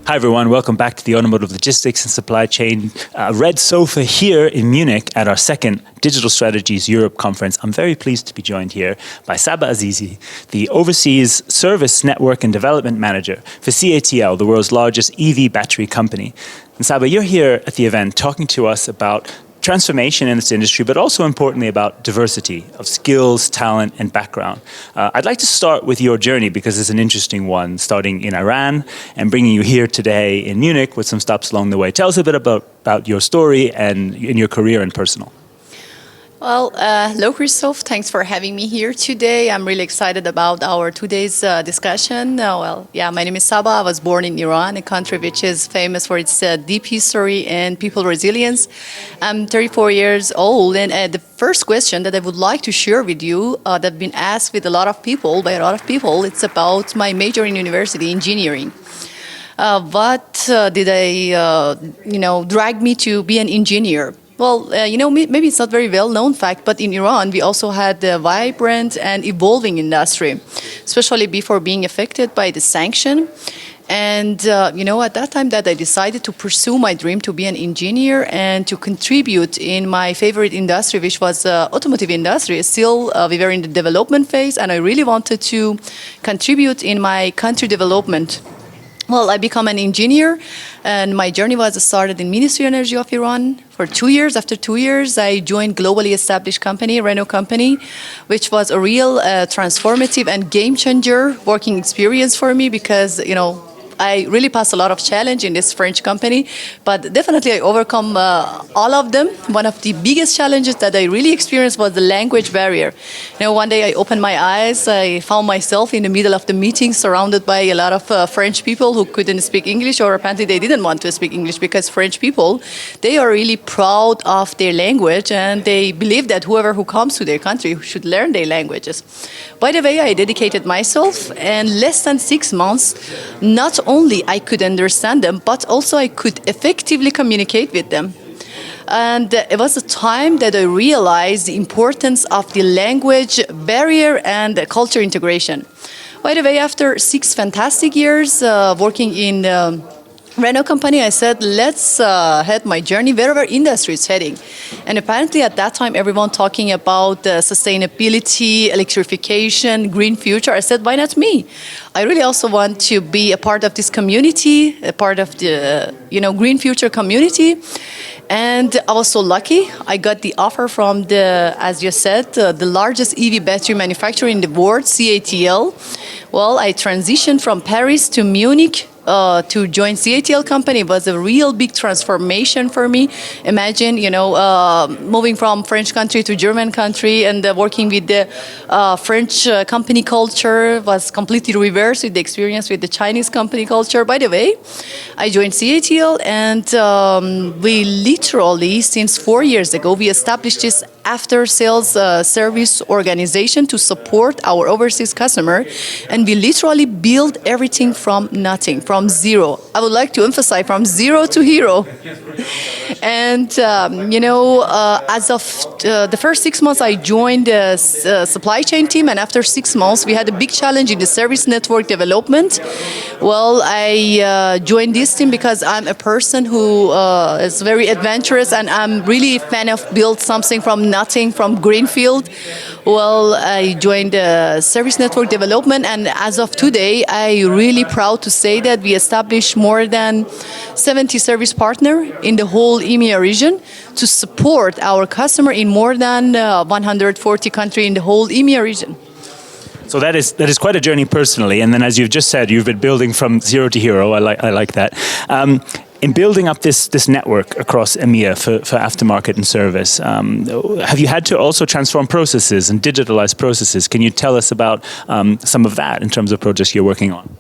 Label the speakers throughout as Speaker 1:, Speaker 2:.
Speaker 1: Hi everyone, welcome back to the Automotive Logistics and Supply Chain Red Sofa here in Munich at our second Digital Strategies Europe conference. I'm very pleased to be joined here by Saba Azizi, the Overseas Service Network and Development Manager for CATL, the world's largest EV battery company. And Saba, you're here at the event talking to us about transformation in this industry, but also importantly about diversity of skills, talent, and background. I'd like to start with your journey because it's an interesting one, starting in Iran and bringing you here today in Munich with some stops along the way. Tell us a bit about your story and in your career and personal.
Speaker 2: Well, hello, Christoph. Thanks for having me here today. I'm really excited about our today's discussion. My name is Saba. I was born in Iran, a country which is famous for its deep history and people resilience. I'm 34 years old, and the first question that I would like to share with you that's been asked with by a lot of people, it's about my major in university, engineering. What did drag me to be an engineer? Well, maybe it's not very well-known fact, but in Iran, we also had a vibrant and evolving industry, especially before being affected by the sanction. And, at that time that I decided to pursue my dream to be an engineer and to contribute in my favorite industry, which was automotive industry. Still, we were in the development phase, and I really wanted to contribute in my country development. Well, I became an engineer, and my journey was started in Ministry of Energy of Iran for 2 years. After 2 years, I joined globally established company, Renault company, which was a real transformative and game changer working experience for me because, I really passed a lot of challenge in this French company, but definitely I overcome all of them. One of the biggest challenges that I really experienced was the language barrier. One day I opened my eyes, I found myself in the middle of the meeting surrounded by a lot of French people who couldn't speak English, or apparently they didn't want to speak English, because French people, they are really proud of their language and they believe that whoever who comes to their country should learn their languages. By the way, I dedicated myself, and less than 6 months, not only I could understand them, but also I could effectively communicate with them. And it was a time that I realized the importance of the language barrier and the culture integration. By the way, after 6 fantastic years working in Renault company, I said, let's head my journey wherever industry is heading. And apparently at that time, everyone talking about sustainability, electrification, green future. I said, why not me? I really also want to be a part of this community, a part of the green future community. And I was so lucky. I got the offer from as you said, the largest EV battery manufacturer in the world, CATL. Well, I transitioned from Paris to Munich to join CATL company. It was a real big transformation for me. Imagine, moving from French country to German country and working with the French company culture was completely reversed with the experience with the Chinese company culture. By the way, I joined CATL, and we literally, since 4 years ago, we established this after-sales service organization to support our overseas customer, and we literally build everything from nothing, from zero. I would like to emphasize from zero to hero. And as of the first 6 months, I joined the supply chain team, and after 6 months, we had a big challenge in the service network development. Well, I joined this team because I'm a person who is very adventurous, and I'm really a fan of build something from nothing, from greenfield. Well, I joined service network development, and as of today, I'm really proud to say that we established more than 70 service partners in the whole EMEA region to support our customer in more than 140 countries in the whole EMEA region.
Speaker 1: So that is quite a journey personally, and then as you've just said, you've been building from zero to hero. I like that. In building up this network across EMEA for aftermarket and service, have you had to also transform processes and digitalize processes? Can you tell us about some of that in terms of projects you're working on?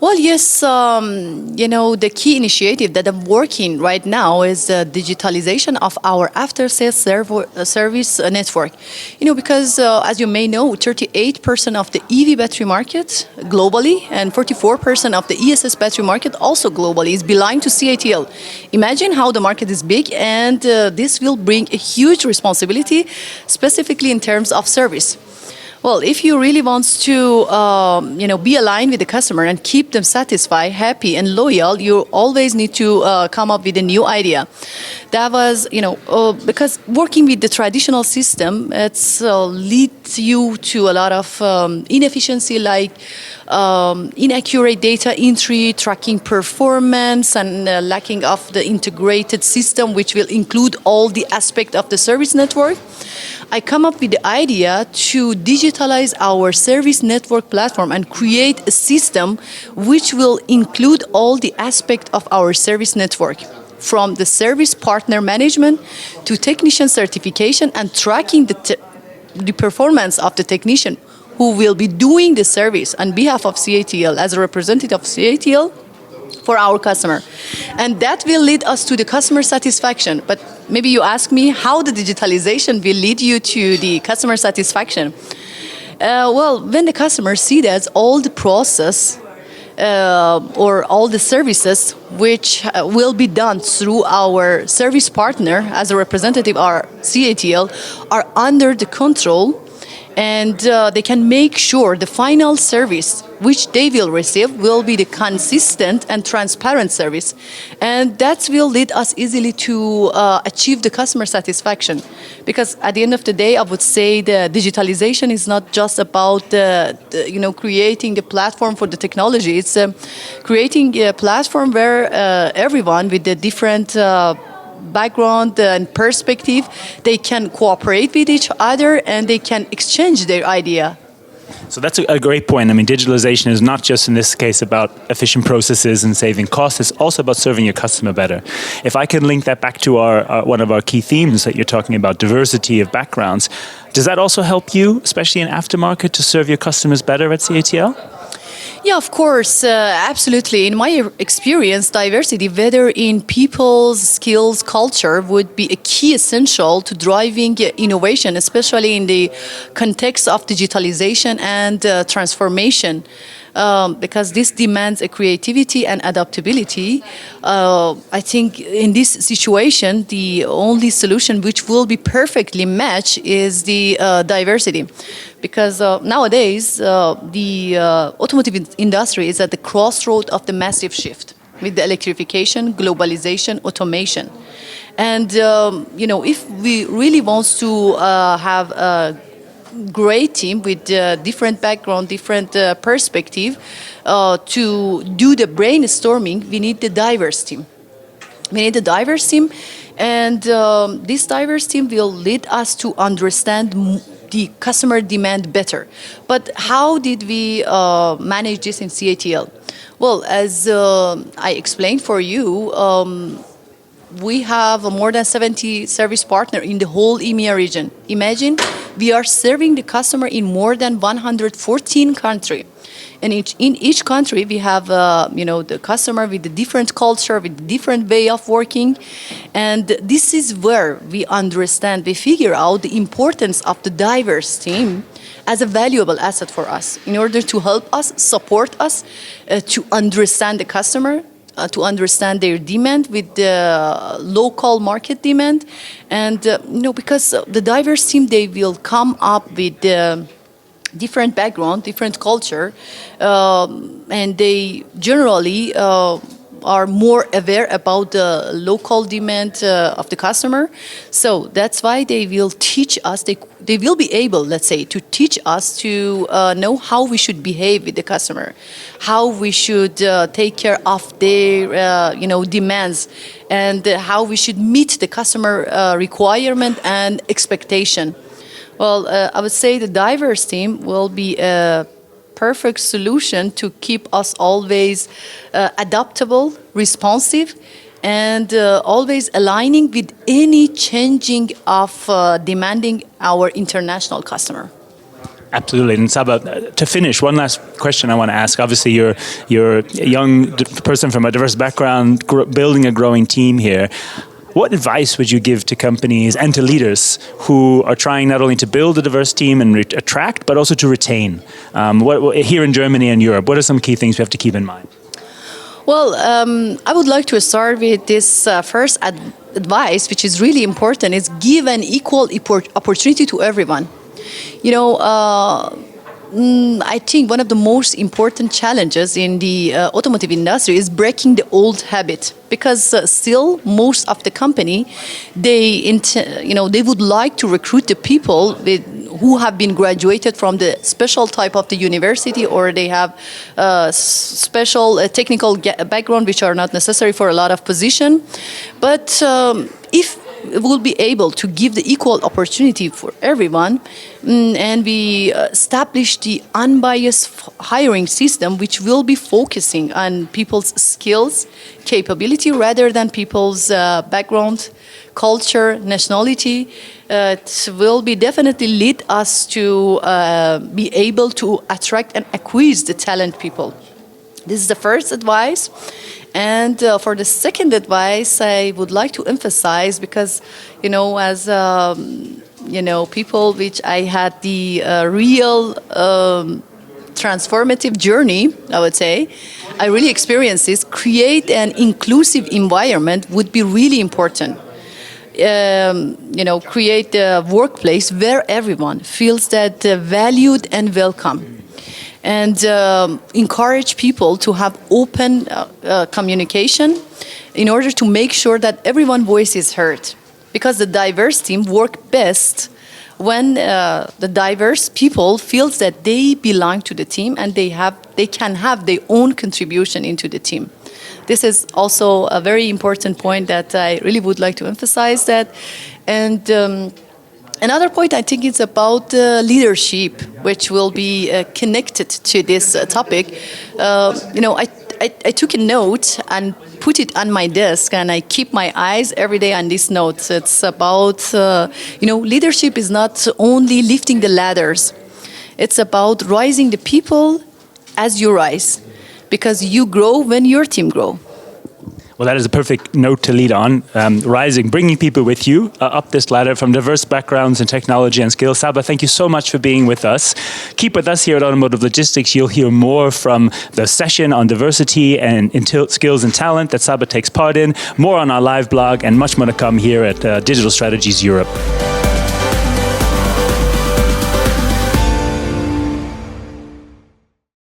Speaker 2: Well, yes, the key initiative that I'm working right now is the digitalization of our after-sales service network. Because as you may know, 38% of the EV battery market globally and 44% of the ESS battery market also globally is belonging to CATL. Imagine how the market is big, and this will bring a huge responsibility, specifically in terms of service. Well, if you really want to, be aligned with the customer and keep them satisfied, happy, and loyal, you always need to come up with a new idea. That was, because working with the traditional system, it's leads you to a lot of inefficiency, like inaccurate data entry, tracking performance, and lacking of the integrated system, which will include all the aspect of the service network. I come up with the idea to digitalize our service network platform and create a system which will include all the aspects of our service network, from the service partner management to technician certification and tracking the performance of the technician who will be doing the service on behalf of CATL as a representative of CATL for our customer. And that will lead us to the customer satisfaction. But maybe you ask me how the digitalization will lead you to the customer satisfaction. Well, when the customer sees that all the process or all the services which will be done through our service partner as a representative or CATL are under the control, and they can make sure the final service which they will receive will be the consistent and transparent service. And that will lead us easily to achieve the customer satisfaction. Because at the end of the day, I would say the digitalization is not just about creating the platform for the technology. It's creating a platform where everyone with the different background and perspective, they can cooperate with each other and they can exchange their idea.
Speaker 1: So that's a great point. I mean, digitalization is not just in this case about efficient processes and saving costs. It's also about serving your customer better. If I can link that back to our one of our key themes that you're talking about, diversity of backgrounds, does that also help you, especially in aftermarket, to serve your customers better at CATL?
Speaker 2: Yeah, of course, absolutely. In my experience, diversity, whether in people's skills, culture, would be a key essential to driving innovation, especially in the context of digitalization and transformation. Because this demands a creativity and adaptability. I think in this situation, the only solution which will be perfectly matched is the diversity. Because nowadays, the automotive industry is at the crossroad of the massive shift with the electrification, globalization, automation. And, if we really want to have a great team with different background, different perspective, to do the brainstorming, we need the diverse team. We need a diverse team, and this diverse team will lead us to understand the customer demand better. But how did we manage this in CATL? Well, as I explained for you, we have more than 70 service partners in the whole EMEA region. Imagine we are serving the customer in more than 114 countries. And in each country, we have the customer with a different culture, with a different way of working. And this is where we understand, we figure out the importance of the diverse team as a valuable asset for us in order to help us, support us, to understand the customer, to understand their demand with the local market demand. And, because the diverse team, they will come up with different background, different culture, and they generally are more aware about the local demand of the customer. So that's why they will teach us, they will be able, let's say, to teach us to know how we should behave with the customer, how we should take care of their, demands, and how we should meet the customer requirement and expectation. Well, I would say the diverse team will be a perfect solution to keep us always adaptable, responsive, and always aligning with any changing of demanding our international customer.
Speaker 1: Absolutely. And Saba, to finish, one last question I want to ask. Obviously, you're a young person from a diverse background, building a growing team here. What advice would you give to companies and to leaders who are trying not only to build a diverse team and attract, but also to retain? Here in Germany and Europe, what are some key things we have to keep in mind?
Speaker 2: Well, I would like to start with this first advice, which is really important, is give an equal opportunity to everyone. You know, I think one of the most important challenges in the automotive industry is breaking the old habit, because still most of the company, they would like to recruit the people who have been graduated from the special type of the university, or they have special technical background which are not necessary for a lot of position. But if will be able to give the equal opportunity for everyone, and we establish the unbiased hiring system, which will be focusing on people's skills, capability, rather than people's background, culture, nationality. It will be definitely lead us to be able to attract and acquire the talent people. This is the first advice. And for the second advice, I would like to emphasize, because, as people which I had the real transformative journey, I would say, I really experienced this. Create an inclusive environment would be really important. Create a workplace where everyone feels that valued and welcome. And encourage people to have open communication in order to make sure that everyone's voice is heard. Because the diverse team work best when the diverse people feels that they belong to the team and they can have their own contribution into the team. This is also a very important point that I really would like to emphasize that. And another point, I think, it's about leadership, which will be connected to this topic. I took a note and put it on my desk, and I keep my eyes every day on these notes. It's about, leadership is not only lifting the ladders. It's about rising the people as you rise, because you grow when your team grow.
Speaker 1: Well, that is a perfect note to lead on. Rising, bringing people with you up this ladder from diverse backgrounds and technology and skills. Saba, thank you so much for being with us. Keep with us here at Automotive Logistics. You'll hear more from the session on diversity and skills and talent that Saba takes part in, more on our live blog, and much more to come here at Digital Strategies Europe.